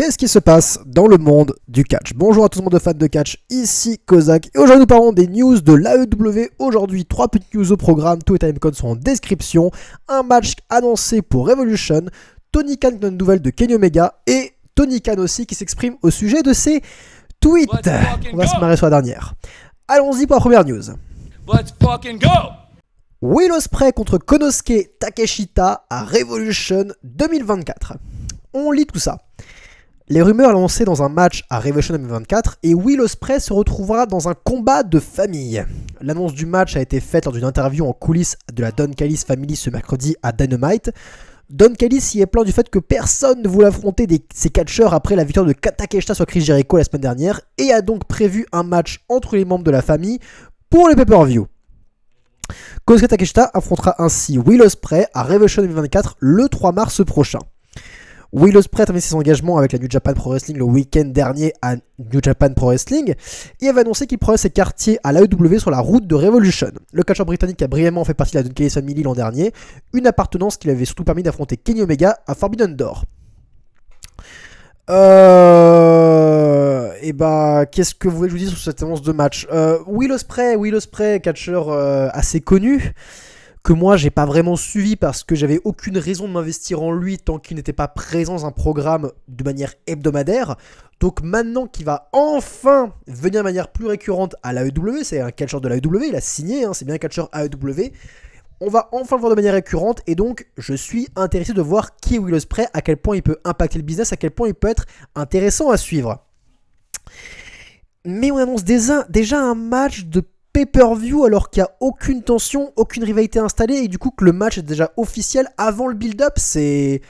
Qu'est-ce qui se passe dans le monde du catch? Bonjour à tout le monde de fans de catch, ici Kozak. Et aujourd'hui nous parlons des news de l'AEW. Aujourd'hui, 3 petites news au programme, tous les timecodes sont en description. Un match annoncé pour Revolution, Tony Khan qui donne une nouvelle de Kenny Omega et Tony Khan aussi qui s'exprime au sujet de ses tweets. On va se marrer sur la dernière. Allons-y pour la première news. Let's fucking go! Will Ospreay contre Konosuke Takeshita à Revolution 2024. On lit tout ça. Les rumeurs lancées dans un match à Revolution 2024 et Will Ospreay se retrouvera dans un combat de famille. L'annonce du match a été faite lors d'une interview en coulisses de la Don Callis Family ce mercredi à Dynamite. Don Callis y est plaint du fait que personne ne voulait affronter ses catcheurs après la victoire de Takeshita sur Chris Jericho la semaine dernière et a donc prévu un match entre les membres de la famille pour les pay-per-view. Konosuke Takeshita affrontera ainsi Will Ospreay à Revolution 2024 le 3 mars prochain. Will Ospreay a terminé ses engagements avec la New Japan Pro Wrestling le week-end dernier à New Japan Pro Wrestling et avait annoncé qu'il prenait ses quartiers à l'AEW sur la route de Revolution. Le catcheur britannique a brièvement fait partie de la Don Callis Family l'an dernier, une appartenance qui lui avait surtout permis d'affronter Kenny Omega à Forbidden Door. Et bah, qu'est-ce que vous voulez que je vous dise sur cette annonce de match? Will Ospreay, catcheur assez connu, que moi j'ai pas vraiment suivi parce que j'avais aucune raison de m'investir en lui tant qu'il n'était pas présent dans un programme de manière hebdomadaire. Donc maintenant qu'il va enfin venir de manière plus récurrente à l'AEW, c'est un catcheur de l'AEW, il a signé, c'est bien un catcheur AEW, on va enfin le voir de manière récurrente et donc je suis intéressé de voir qui est Will Ospreay, à quel point il peut impacter le business, à quel point il peut être intéressant à suivre. Mais on annonce déjà un match de pay-per-view alors qu'il n'y a aucune tension, aucune rivalité installée et du coup que le match est déjà officiel avant le build-up. C'est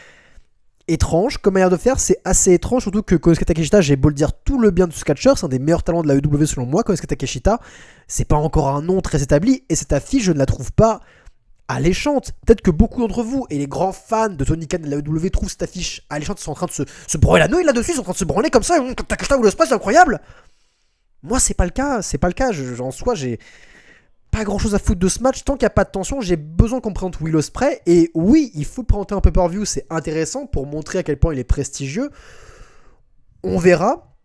étrange comme manière de faire, c'est assez étrange, surtout que Konosuke Takeshita, j'ai beau le dire tout le bien de ce catcheur, c'est un des meilleurs talents de la AEW selon moi. Konosuke Takeshita, c'est pas encore un nom très établi et cette affiche je ne la trouve pas alléchante. Peut-être que beaucoup d'entre vous et les grands fans de Tony Khan et de la AEW trouvent cette affiche alléchante, ils sont en train de se branler la nouille là-dessus, ils sont en train de se branler comme ça, Takeshita Will Ospreay, c'est incroyable. Moi, c'est pas le cas. En soi, j'ai pas grand chose à foutre de ce match. Tant qu'il n'y a pas de tension, j'ai besoin qu'on présente Will Ospreay. Et oui, il faut présenter un pay-per-view, c'est intéressant pour montrer à quel point il est prestigieux. On verra.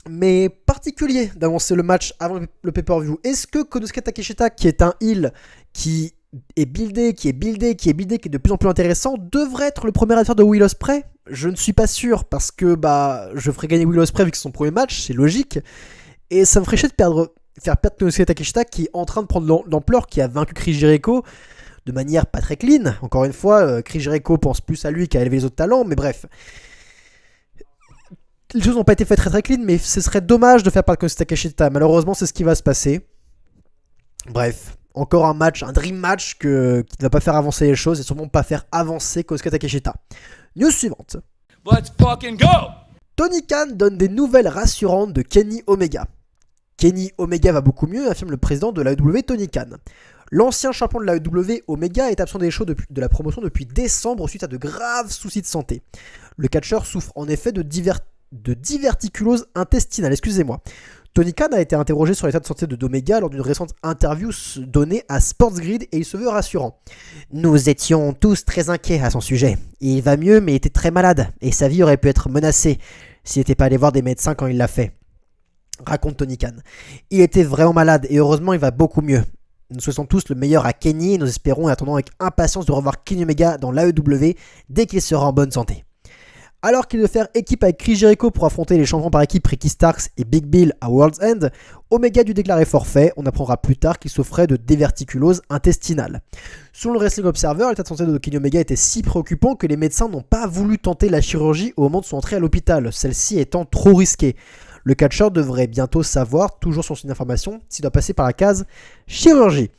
Mais particulier d'annoncer le match avant le pay-per-view. Est-ce que Konosuke Takeshita, qui est un heel, qui est buildé, qui est de plus en plus intéressant, devrait être le premier adversaire de Will Ospreay? Je ne suis pas sûr, parce que je ferai gagner Will Ospreay vu que c'est son premier match, c'est logique. Et ça me ferait chier de faire perdre Konosuke Takeshita qui est en train de prendre l'ampleur, qui a vaincu Chris Jericho de manière pas très clean. Encore une fois, Chris Jericho pense plus à lui qu'à élever les autres talents, mais bref. Les choses n'ont pas été faites très très clean, mais ce serait dommage de faire perdre Konosuke Takeshita. Malheureusement, c'est ce qui va se passer. Bref, encore un match, un dream match qui ne va pas faire avancer les choses et sûrement pas faire avancer Konosuke Takeshita. News suivante. Let's fucking go! Tony Khan donne des nouvelles rassurantes de Kenny Omega. Kenny Omega va beaucoup mieux, affirme le président de l'AEW, Tony Khan. L'ancien champion de l'AEW, Omega, est absent des shows de la promotion depuis décembre suite à de graves soucis de santé. Le catcheur souffre en effet de diverticulose intestinale, excusez-moi. Tony Khan a été interrogé sur l'état de santé de Omega lors d'une récente interview donnée à SportsGrid et il se veut rassurant. Nous étions tous très inquiets à son sujet. Il va mieux mais était très malade et sa vie aurait pu être menacée s'il n'était pas allé voir des médecins quand il l'a fait. Raconte Tony Khan. Il était vraiment malade et heureusement il va beaucoup mieux. Nous souhaitons tous le meilleur à Kenny et nous espérons et attendons avec impatience de revoir Kenny Omega dans l'AEW dès qu'il sera en bonne santé. Alors qu'il devait faire équipe avec Chris Jericho pour affronter les champions par équipe Ricky Starks et Big Bill à World's End, Omega dut déclarer forfait. On apprendra plus tard qu'il souffrait de diverticulose intestinale. Selon le Wrestling Observer, l'état de santé de Kenny Omega était si préoccupant que les médecins n'ont pas voulu tenter la chirurgie au moment de son entrée à l'hôpital, celle-ci étant trop risquée. Le catcheur devrait bientôt savoir, toujours sur son information, s'il doit passer par la case chirurgie.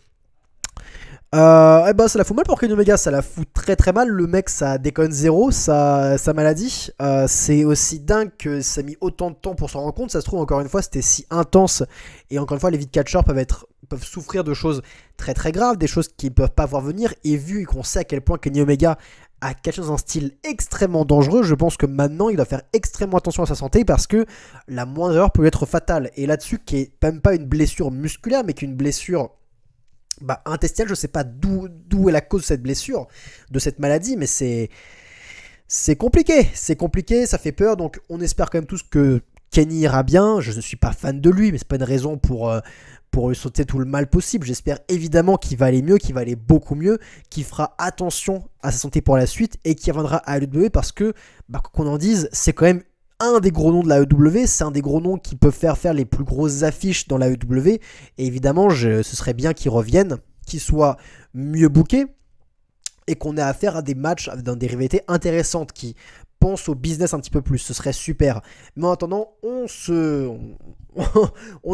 Ça la fout mal pour Kenny Omega, ça la fout très très mal. Le mec, ça déconne zéro, sa maladie. C'est aussi dingue que ça a mis autant de temps pour s'en rendre compte. Ça se trouve, encore une fois, c'était si intense. Et encore une fois, les vies de catcheurs peuvent souffrir de choses très très graves, des choses qu'ils ne peuvent pas voir venir. Et vu qu'on sait à quel point Kenny Omega a quelque chose dans un style extrêmement dangereux, je pense que maintenant, il doit faire extrêmement attention à sa santé parce que la moindre erreur peut être fatale. Et là-dessus, qui est même pas une blessure musculaire, mais qu'une blessure intestinale, je sais pas d'où est la cause de cette blessure, de cette maladie, mais c'est c'est compliqué, ça fait peur, donc on espère quand même tous que Kenny ira bien. Je ne suis pas fan de lui, mais c'est pas une raison pour lui sauter tout le mal possible. J'espère évidemment qu'il va aller mieux, qu'il va aller beaucoup mieux, qu'il fera attention à sa santé pour la suite et qu'il reviendra à l'AEW parce que, qu'on en dise, c'est quand même un des gros noms de l'AEW, c'est un des gros noms qui peut faire les plus grosses affiches dans l'AEW, et évidemment ce serait bien qu'il revienne, qu'il soit mieux booké et qu'on ait affaire à des matchs dans des rivalités intéressantes qui pensent au business un petit peu plus, ce serait super. Mais en attendant, on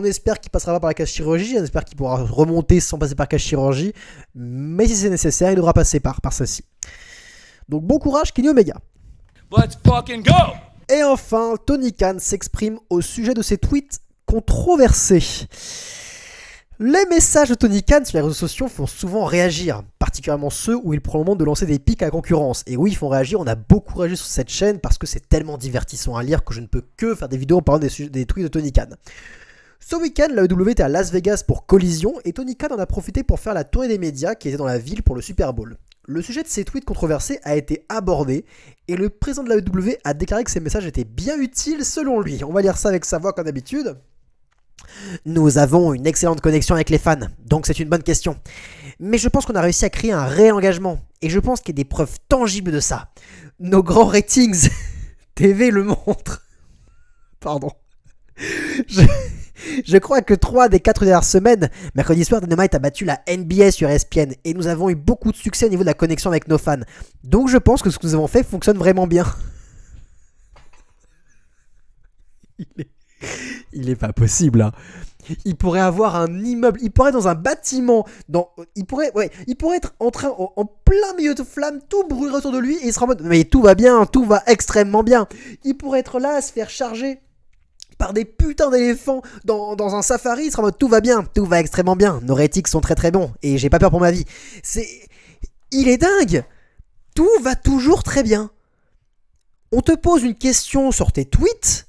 espère qu'il passera pas par la cage chirurgie, on espère qu'il pourra remonter sans passer par la cage chirurgie, mais si c'est nécessaire, il devra passer par celle-ci. Donc bon courage Kenny Omega. Let's fucking go! Et enfin, Tony Khan s'exprime au sujet de ses tweets controversés. Les messages de Tony Khan sur les réseaux sociaux font souvent réagir, particulièrement ceux où il prend le moment de lancer des pics à la concurrence. Et oui, ils font réagir, on a beaucoup réagi sur cette chaîne parce que c'est tellement divertissant à lire que je ne peux que faire des vidéos en parlant des tweets de Tony Khan. Ce week-end, la WWE était à Las Vegas pour Collision et Tony Khan en a profité pour faire la tournée des médias qui étaient dans la ville pour le Super Bowl. Le sujet de ces tweets controversés a été abordé et le président de la WWE a déclaré que ces messages étaient bien utiles selon lui. On va lire ça avec sa voix comme d'habitude. Nous avons une excellente connexion avec les fans, donc c'est une bonne question. Mais je pense qu'on a réussi à créer un réel engagement et je pense qu'il y a des preuves tangibles de ça. Nos grands ratings TV le montrent. Pardon. Je crois que 3 des 4 dernières semaines, mercredi soir, Dynamite a battu la NBA sur ESPN et nous avons eu beaucoup de succès au niveau de la connexion avec nos fans. Donc je pense que ce que nous avons fait fonctionne vraiment bien. Il est pas possible, hein. Il pourrait avoir un immeuble, il pourrait être dans un bâtiment, il pourrait être en plein milieu de flammes, tout brûler autour de lui et il sera en mode mais tout va bien, tout va extrêmement bien. Il pourrait être là à se faire charger par des putains d'éléphants dans un safari, il sera en mode tout va bien, tout va extrêmement bien, nos ratings sont très très bons et j'ai pas peur pour ma vie. Il est dingue. Tout va toujours très bien. On te pose une question sur tes tweets,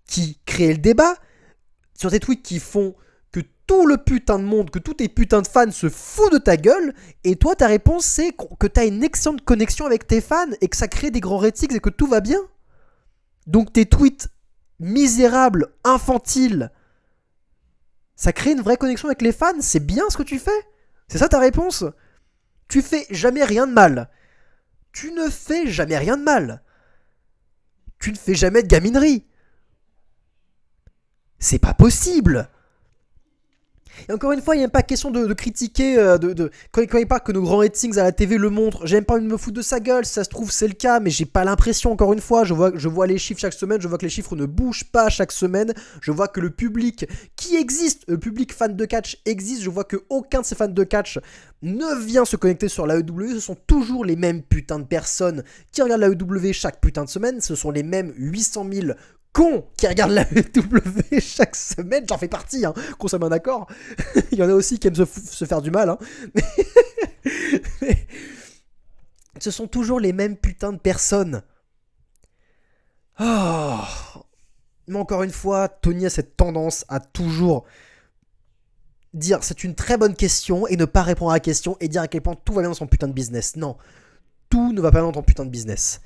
qui créent le débat, sur tes tweets qui font que tout le putain de monde, que tous tes putains de fans se foutent de ta gueule, et toi ta réponse c'est que t'as une excellente connexion avec tes fans et que ça crée des grands ratings et que tout va bien. Donc tes tweets misérables, infantiles, ça crée une vraie connexion avec les fans, c'est bien ce que tu fais. C'est ça ta réponse. Tu fais jamais rien de mal. Tu ne fais jamais rien de mal. Tu ne fais jamais de gaminerie. C'est pas possible. Et encore une fois, il n'y a pas question de critiquer, quand il parle que nos grands ratings à la TV le montrent, j'ai même pas envie de me foutre de sa gueule, si ça se trouve c'est le cas, mais j'ai pas l'impression, encore une fois, je vois les chiffres chaque semaine, je vois que les chiffres ne bougent pas chaque semaine, je vois que le public qui existe, le public fan de catch existe, je vois que aucun de ces fans de catch ne vient se connecter sur l'AEW, ce sont toujours les mêmes putains de personnes qui regardent l'AEW chaque putain de semaine, ce sont les mêmes 800 000 cons qui regardent la WWE chaque semaine, j'en fais partie, hein, qu'on soit bien d'accord. Il y en a aussi qui aiment se faire du mal, hein. Mais ce sont toujours les mêmes putains de personnes. Oh. Mais encore une fois, Tony a cette tendance à toujours dire c'est une très bonne question et ne pas répondre à la question et dire à quel point tout va bien dans son putain de business. Non, tout ne va pas bien dans ton putain de business.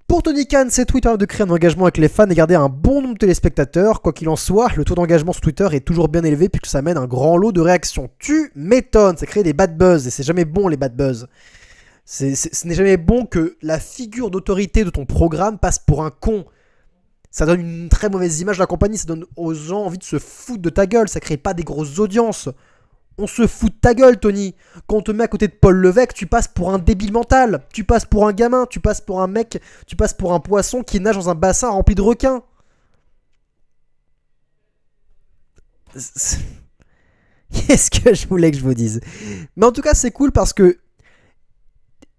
Pour Tony Khan, c'est Twitter de créer un engagement avec les fans et garder un bon nombre de téléspectateurs. Quoi qu'il en soit, le taux d'engagement sur Twitter est toujours bien élevé puisque ça mène un grand lot de réactions. Tu m'étonnes, ça crée des bad buzz et c'est jamais bon les bad buzz. Ce n'est jamais bon que la figure d'autorité de ton programme passe pour un con. Ça donne une très mauvaise image de la compagnie, ça donne aux gens envie de se foutre de ta gueule, ça crée pas des grosses audiences. On se fout de ta gueule, Tony. Quand on te met à côté de Paul Levesque, tu passes pour un débile mental. Tu passes pour un gamin. Tu passes pour un mec. Tu passes pour un poisson qui nage dans un bassin rempli de requins. Qu'est-ce que je voulais que je vous dise? Mais en tout cas, c'est cool parce que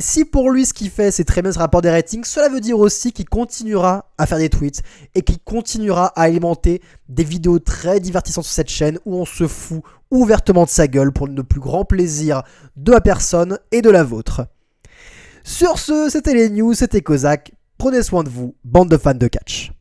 si pour lui ce qu'il fait c'est très bien ce rapport des ratings, cela veut dire aussi qu'il continuera à faire des tweets et qu'il continuera à alimenter des vidéos très divertissantes sur cette chaîne où on se fout ouvertement de sa gueule pour le plus grand plaisir de ma personne et de la vôtre. Sur ce, c'était les news, c'était Kozak. Prenez soin de vous, bande de fans de catch.